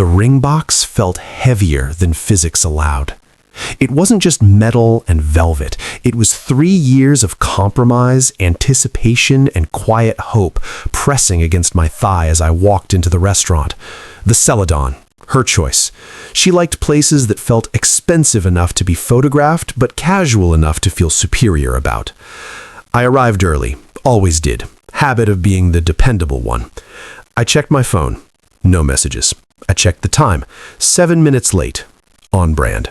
The ring box felt heavier than physics allowed. It wasn't just metal and velvet. It was 3 years of compromise, anticipation, and quiet hope pressing against my thigh as I walked into the restaurant. The Celadon, her choice. She liked places that felt expensive enough to be photographed, but casual enough to feel superior about. I arrived early, always did. Habit of being the dependable one. I checked my phone. No messages. I checked the time. 7 minutes late. On brand.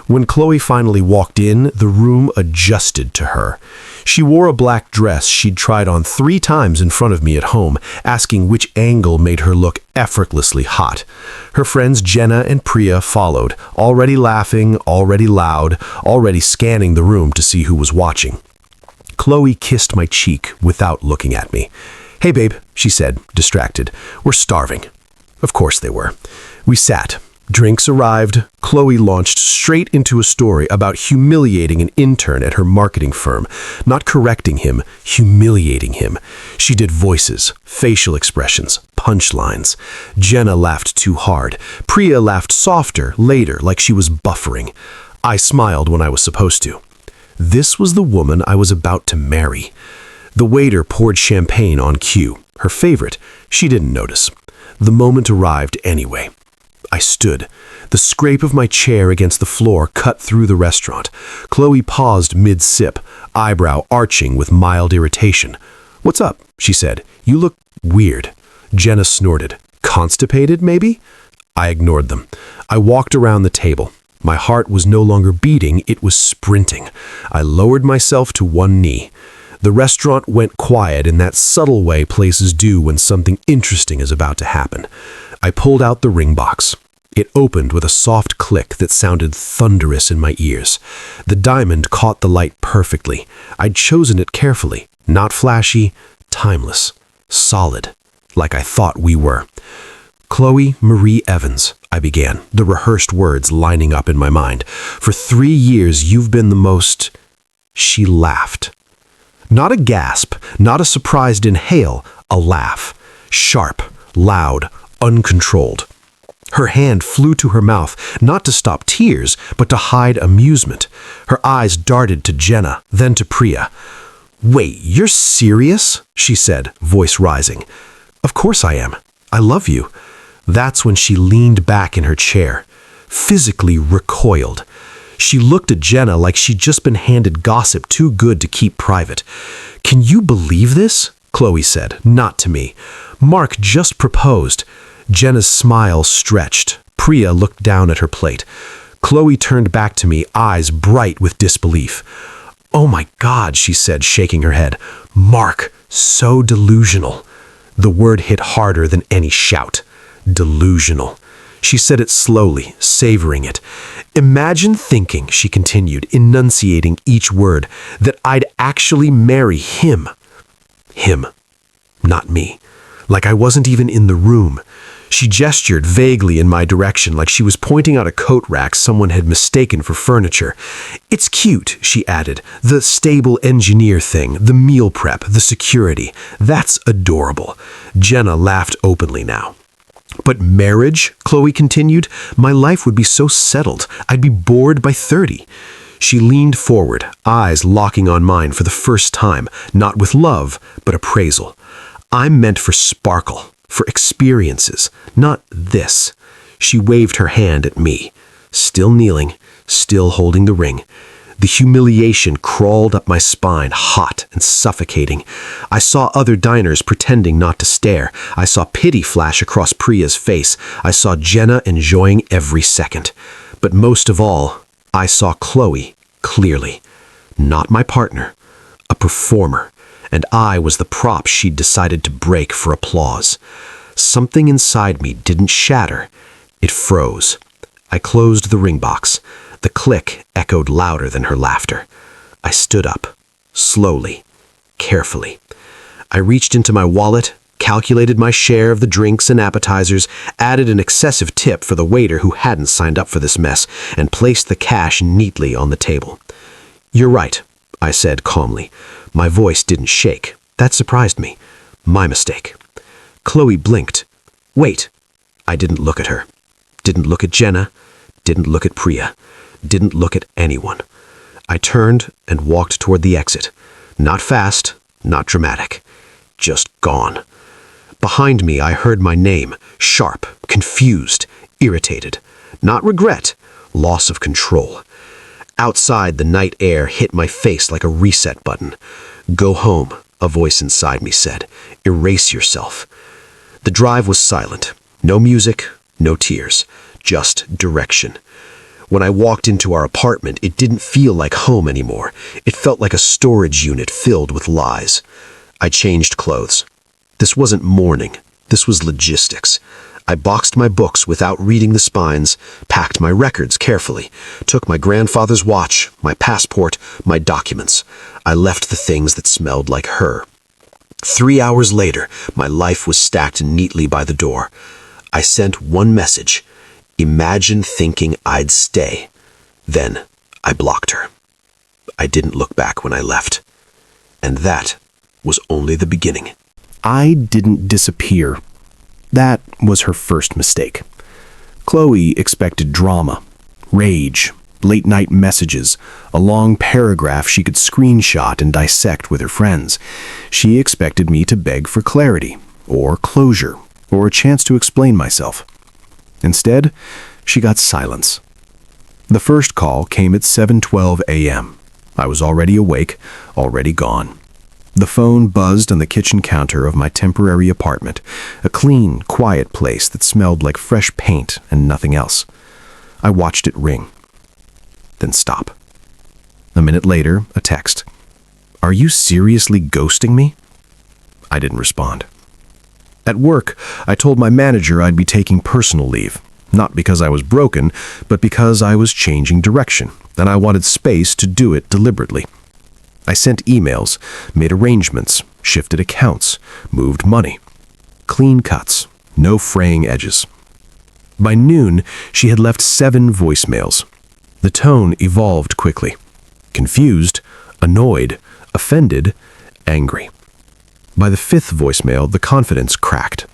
When Chloe finally walked in, the room adjusted to her. She wore a black dress she'd tried on 3 times in front of me at home, asking which angle made her look effortlessly hot. Her friends Jenna and Priya followed, already laughing, already loud, already scanning the room to see who was watching. Chloe kissed my cheek without looking at me. "Hey babe," she said, distracted. "We're starving." Of course they were. We sat. Drinks arrived. Chloe launched straight into a story about humiliating an intern at her marketing firm. Not correcting him, humiliating him. She did voices, facial expressions, punchlines. Jenna laughed too hard. Priya laughed softer, later, like she was buffering. I smiled when I was supposed to. This was the woman I was about to marry. The waiter poured champagne on cue. Her favorite. She didn't notice. The moment arrived anyway. I stood. The scrape of my chair against the floor cut through the restaurant. Chloe paused mid-sip, eyebrow arching with mild irritation. "What's up?" she said. "You look weird." Jenna snorted. "Constipated, maybe?" I ignored them. I walked around the table. My heart was no longer beating, it was sprinting. I lowered myself to one knee. The restaurant went quiet in that subtle way places do when something interesting is about to happen. I pulled out the ring box. It opened with a soft click that sounded thunderous in my ears. The diamond caught the light perfectly. I'd chosen it carefully. Not flashy, timeless, solid, like I thought we were. "Chloe Marie Evans," I began, the rehearsed words lining up in my mind. "For 3 years you've been the most—" She laughed. Not a gasp, not a surprised inhale, a laugh. Sharp, loud, uncontrolled. Her hand flew to her mouth, not to stop tears, but to hide amusement. Her eyes darted to Jenna, then to Priya. "Wait, you're serious?" she said, voice rising. "Of course I am. I love you." That's when she leaned back in her chair, physically recoiled. She looked at Jenna like she'd just been handed gossip too good to keep private. "Can you believe this?" Chloe said, not to me. "Mark just proposed." Jenna's smile stretched. Priya looked down at her plate. Chloe turned back to me, eyes bright with disbelief. "Oh my God," she said, shaking her head. "Mark, so delusional." The word hit harder than any shout. Delusional. She said it slowly, savoring it. "Imagine thinking," she continued, enunciating each word, "that I'd actually marry him." Him, not me. Like I wasn't even in the room. She gestured vaguely in my direction, like she was pointing out a coat rack someone had mistaken for furniture. "It's cute," she added. "The stable engineer thing, the meal prep, the security. That's adorable." Jenna laughed openly now. "But marriage," Chloe continued, "my life would be so settled. I'd be bored by 30. She leaned forward, eyes locking on mine for the first time, not with love, but appraisal. "I'm meant for sparkle, for experiences, not this." She waved her hand at me, still kneeling, still holding the ring. The humiliation crawled up my spine, hot and suffocating. I saw other diners pretending not to stare. I saw pity flash across Priya's face. I saw Jenna enjoying every second. But most of all, I saw Chloe clearly. Not my partner, a performer. And I was the prop she'd decided to break for applause. Something inside me didn't shatter. It froze. I closed the ring box. The click echoed louder than her laughter. I stood up, slowly, carefully. I reached into my wallet, calculated my share of the drinks and appetizers, added an excessive tip for the waiter who hadn't signed up for this mess, and placed the cash neatly on the table. "You're right," I said calmly. My voice didn't shake. That surprised me. My mistake. Chloe blinked. "Wait." I didn't look at her. Didn't look at Jenna, didn't look at Priya, didn't look at anyone. I turned and walked toward the exit. Not fast, not dramatic. Just gone. Behind me, I heard my name, sharp, confused, irritated. Not regret, loss of control. Outside, the night air hit my face like a reset button. Go home, a voice inside me said. Erase yourself. The drive was silent. No music, no tears. Just direction. When I walked into our apartment, it didn't feel like home anymore. It felt like a storage unit filled with lies. I changed clothes. This wasn't mourning. This was logistics. I boxed my books without reading the spines, packed my records carefully, took my grandfather's watch, my passport, my documents. I left the things that smelled like her. 3 hours later, my life was stacked neatly by the door. I sent one message. Imagine thinking I'd stay. Then I blocked her. I didn't look back when I left. And that was only the beginning. I didn't disappear. That was her first mistake. Chloe expected drama, rage, late-night messages, a long paragraph she could screenshot and dissect with her friends. She expected me to beg for clarity, or closure, or a chance to explain myself. Instead, she got silence. The first call came at 7:12 a.m. I was already awake, already gone. The phone buzzed on the kitchen counter of my temporary apartment, a clean, quiet place that smelled like fresh paint and nothing else. I watched it ring, then stop. A minute later, a text. "Are you seriously ghosting me?" I didn't respond. At work, I told my manager I'd be taking personal leave, not because I was broken, but because I was changing direction, and I wanted space to do it deliberately. I sent emails, made arrangements, shifted accounts, moved money. Clean cuts, no fraying edges. By noon, she had left 7 voicemails. The tone evolved quickly. Confused, annoyed, offended, angry. By the 5th voicemail, the confidence cracked.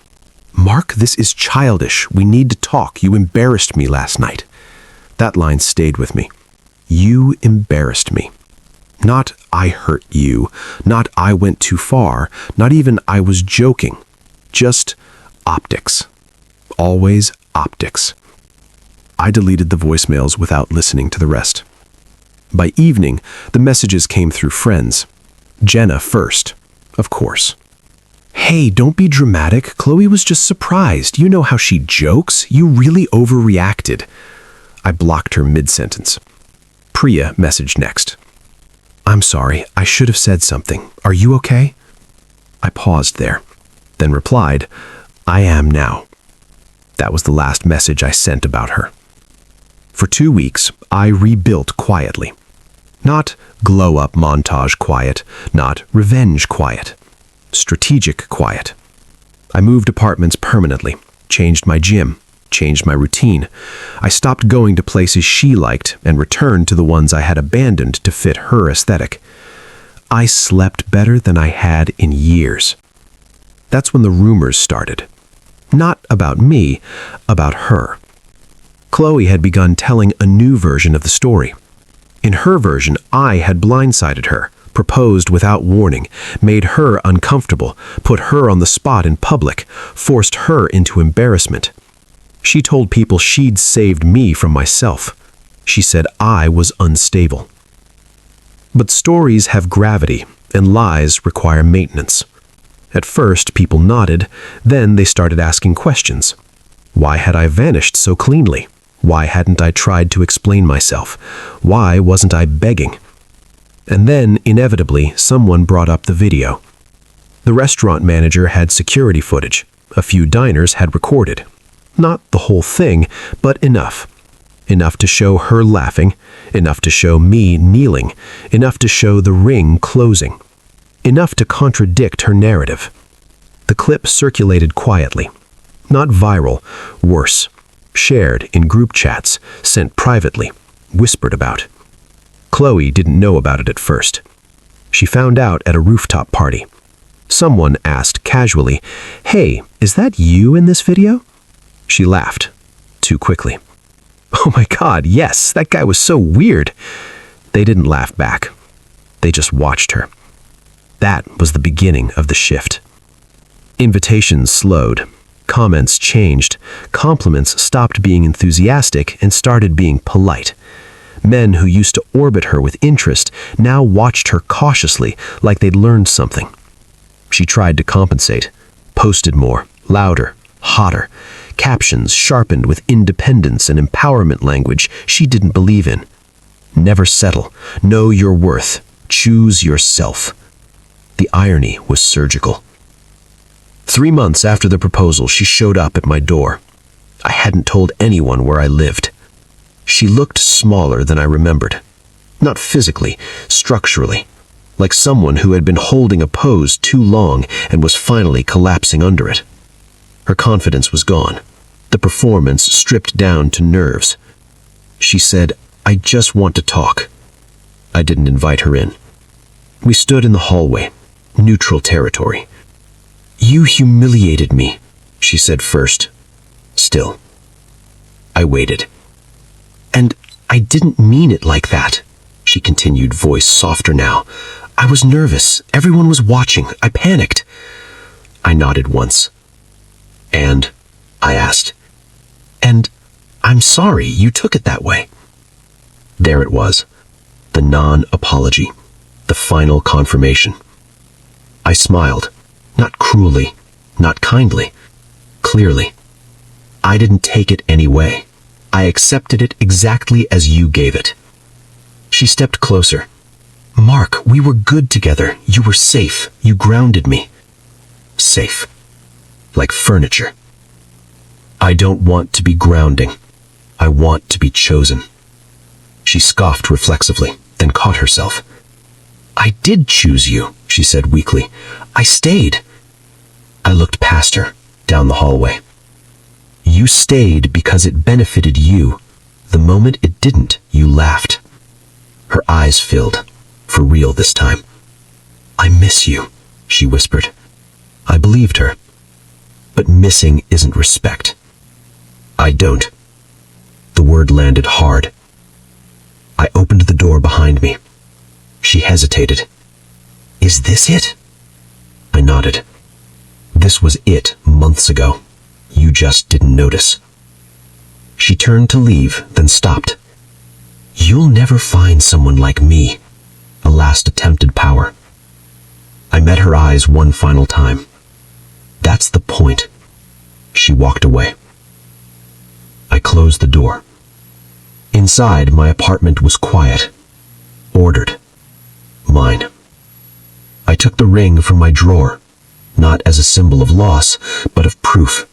"Mark, this is childish. We need to talk. You embarrassed me last night." That line stayed with me. You embarrassed me. Not I hurt you, not I went too far, not even I was joking. Just optics. Always optics. I deleted the voicemails without listening to the rest. By evening, the messages came through friends. Jenna first, of course. "Hey, don't be dramatic. Chloe was just surprised. You know how she jokes. You really overreacted." I blocked her mid-sentence. Priya messaged next. "I'm sorry, I should have said something. Are you okay?" I paused there, then replied, "I am now." That was the last message I sent about her. For 2 weeks, I rebuilt quietly. Not glow-up montage quiet, not revenge quiet. Strategic quiet. I moved apartments permanently, changed my gym, changed my routine. I stopped going to places she liked and returned to the ones I had abandoned to fit her aesthetic. I slept better than I had in years. That's when the rumors started. Not about me, about her. Chloe had begun telling a new version of the story. In her version, I had blindsided her, proposed without warning, made her uncomfortable, put her on the spot in public, forced her into embarrassment. She told people she'd saved me from myself. She said I was unstable. But stories have gravity, and lies require maintenance. At first, people nodded, then they started asking questions. Why had I vanished so cleanly? Why hadn't I tried to explain myself? Why wasn't I begging? And then, inevitably, someone brought up the video. The restaurant manager had security footage. A few diners had recorded. Not the whole thing, but enough. Enough to show her laughing, enough to show me kneeling, enough to show the ring closing. Enough to contradict her narrative. The clip circulated quietly. Not viral, worse. Shared in group chats, sent privately, whispered about. Chloe didn't know about it at first. She found out at a rooftop party. Someone asked casually, "Hey, is that you in this video?" She laughed. too quickly. Oh my God, yes, that guy was so weird. They didn't laugh back. They just watched her. That was the beginning of the shift. Invitations slowed. Comments changed. Compliments stopped being enthusiastic and started being polite. Men who used to orbit her with interest now watched her cautiously, like they'd learned something. She tried to compensate, posted more, louder, hotter, captions sharpened with independence and empowerment language she didn't believe in. Never settle. Know your worth. Choose yourself. The irony was surgical. 3 months after the proposal, she showed up at my door. I hadn't told anyone where I lived. She looked smaller than I remembered. Not physically, structurally. Like someone who had been holding a pose too long and was finally collapsing under it. Her confidence was gone. The performance stripped down to nerves. She said, "I just want to talk." I didn't invite her in. We stood in the hallway, neutral territory. "You humiliated me," she said first. Still. I waited. "And I didn't mean it like that," she continued, voice softer now. "I was nervous. Everyone was watching. I panicked." I nodded once. "And?" I asked. "And I'm sorry you took it that way." There it was. The non-apology. The final confirmation. I smiled. Not cruelly. Not kindly. Clearly. I didn't take it any way. I accepted it exactly as you gave it. She stepped closer. "Mark, we were good together. You were safe. You grounded me." Safe. Like furniture. I don't want to be grounding. I want to be chosen. She scoffed reflexively, then caught herself. "I did choose you," she said weakly. "I stayed." I looked past her, down the hallway. "You stayed because it benefited you. The moment it didn't, you laughed." Her eyes filled, for real this time. "I miss you," she whispered. I believed her. But missing isn't respect. I don't. The word landed hard. I opened the door behind me. She hesitated. "Is this it?" I nodded. This was it months ago. You just didn't notice. She turned to leave, then stopped. "You'll never find someone like me." A last attempt at power. I met her eyes one final time. "That's the point." She walked away. I closed the door. Inside, my apartment was quiet. Ordered. Mine. I took the ring from my drawer, not as a symbol of loss, but of proof.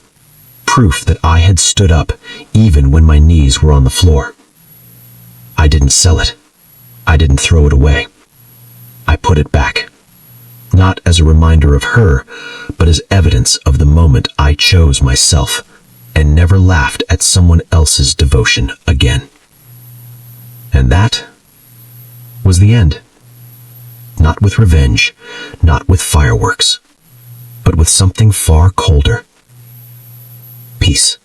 Proof that I had stood up, even when my knees were on the floor. I didn't sell it. I didn't throw it away. I put it back. Not as a reminder of her, but as evidence of the moment I chose myself, and never laughed at someone else's devotion again. And that was the end. Not with revenge, not with fireworks, but with something far colder. Peace.